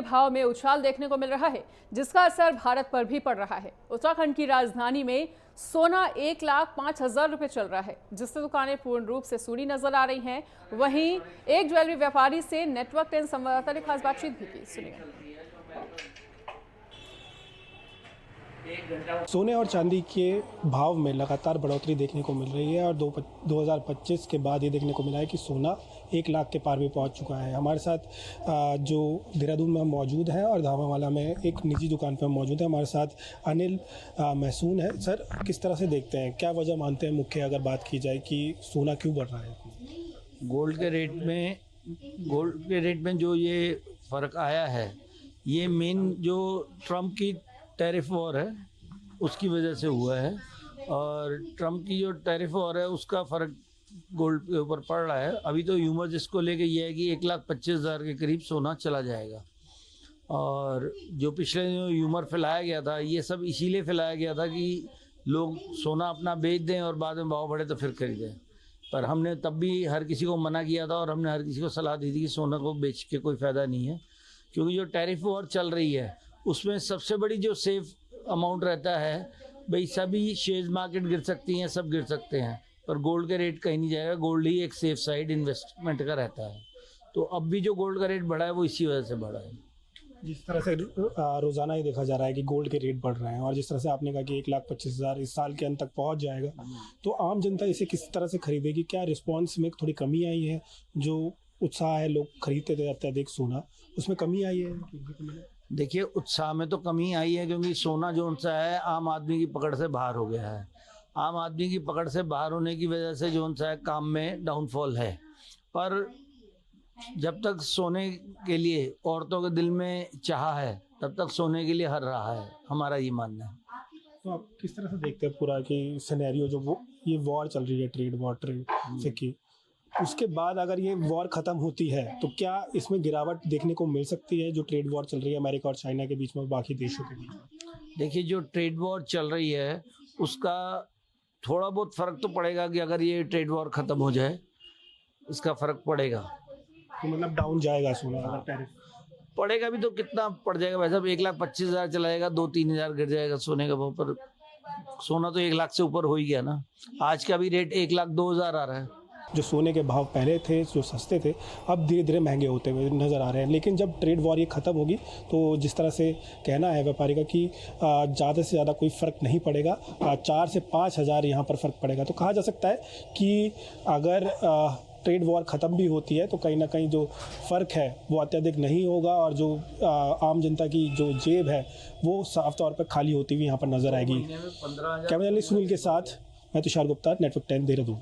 भाव में उछाल देखने को मिल रहा है, जिसका असर भारत पर भी पड़ रहा है। उत्तराखंड की राजधानी में सोना 1,05,000 रुपए चल रहा है, जिससे दुकानें पूर्ण रूप से सूनी नजर आ रही हैं। वहीं एक ज्वेलरी व्यापारी से नेटवर्क 10 संवाददाता ने खास बातचीत भी की। सुनिए। सोने और चांदी के भाव में लगातार बढ़ोतरी देखने को मिल रही है और 2025 के बाद ये देखने को मिला है कि सोना 1 लाख के पार भी पहुंच चुका है। हमारे साथ जो देहरादून में हम मौजूद हैं और धामावाला में एक निजी दुकान पर हम मौजूद हैं, हमारे साथ अनिल महसून है। सर, किस तरह से देखते हैं, क्या वजह मानते हैं मुख्य अगर बात की जाए कि सोना क्यों बढ़ रहा है? गोल्ड के रेट में जो ये फ़र्क आया है, ये मेन जो ट्रम्प की टैरिफ वॉर है उसकी वजह से हुआ है। और ट्रम्प की जो टैरिफ वॉर है उसका फ़र्क गोल्ड के ऊपर पड़ रहा है। अभी तो ह्यूमर जिसको लेके ये है कि 1,25,000 के करीब सोना चला जाएगा। और जो पिछले जो ह्यूमर फैलाया गया था, ये सब इसीलिए फैलाया गया था कि लोग सोना अपना बेच दें और बाद में भाव बढ़े तो फिर खरीदें। पर हमने तब भी हर किसी को मना किया था और हमने हर किसी को सलाह दी थी कि सोना को बेच के कोई फ़ायदा नहीं है, क्योंकि जो टैरिफ वॉर चल रही है उसमें सबसे बड़ी जो सेफ अमाउंट रहता है, भाई सभी शेयर मार्केट गिर सकती हैं, सब गिर सकते हैं, पर गोल्ड का रेट कहीं नहीं जाएगा। गोल्ड ही एक सेफ साइड इन्वेस्टमेंट का रहता है। तो अब भी जो गोल्ड का रेट बढ़ा है वो इसी वजह से बढ़ा है। जिस तरह से रोज़ाना ही देखा जा रहा है कि गोल्ड के रेट बढ़ रहे हैं और जिस तरह से आपने कहा कि 1,25,000 इस साल के अंत तक पहुंच जाएगा, तो आम जनता इसे किस तरह से खरीदेगी? क्या रिस्पॉन्स में थोड़ी कमी आई है? जो उत्साह है, लोग खरीदते थे अत्यधिक सोना, उसमें कमी आई है? देखिए, उत्साह में तो कमी आई है, क्योंकि सोना जो सा है आम आदमी की पकड़ से बाहर हो गया है। आम आदमी की पकड़ से बाहर होने की वजह से जो सा है काम में डाउनफॉल है। पर जब तक सोने के लिए औरतों के दिल में चाह है, तब तक सोने के लिए हर रहा है, हमारा ये मानना है। तो आप किस तरह से देखते हैं पूरा कि सिनेरियो जो ये वॉर चल रही है, ट्रेड से की, उसके बाद अगर ये वॉर ख़त्म होती है तो क्या इसमें गिरावट देखने को मिल सकती है, जो ट्रेड वॉर चल रही है अमेरिका और चाइना के बीच में, बाकी देशों के बीच में? देखिए, जो ट्रेड वॉर चल रही है उसका थोड़ा बहुत फ़र्क तो पड़ेगा कि अगर ये ट्रेड वॉर ख़त्म हो जाए, इसका फ़र्क पड़ेगा। तो मतलब डाउन जाएगा सोना अगर टैरिफ पड़ेगा भी तो कितना पड़ जाएगा भाई साहब? 1,25,000 चला जाएगा, 2-3 हज़ार गिर जाएगा सोने का भाव। पर सोना तो 1 लाख से ऊपर हो ही गया ना। आज का भी रेट 1,02,000 आ रहा है। जो सोने के भाव पहले थे, जो सस्ते थे, अब धीरे धीरे महंगे होते हुए नज़र आ रहे हैं। लेकिन जब ट्रेड वॉर ये ख़त्म होगी तो जिस तरह से कहना है व्यापारी का कि ज़्यादा से ज़्यादा कोई फ़र्क नहीं पड़ेगा, 4 से 5 हज़ार यहाँ पर फ़र्क पड़ेगा। तो कहा जा सकता है कि अगर ट्रेड वॉर ख़त्म भी होती है तो कहीं ना कहीं जो फ़र्क है वो अत्यधिक नहीं होगा और जो आम जनता की जो जेब है वो साफ तौर पर खाली होती हुई यहाँ पर नज़र आएगी। कैमरा जर्नलिस्ट सुनील के साथ मैं तुषार गुप्ता, नेटवर्क 10 देहरादून।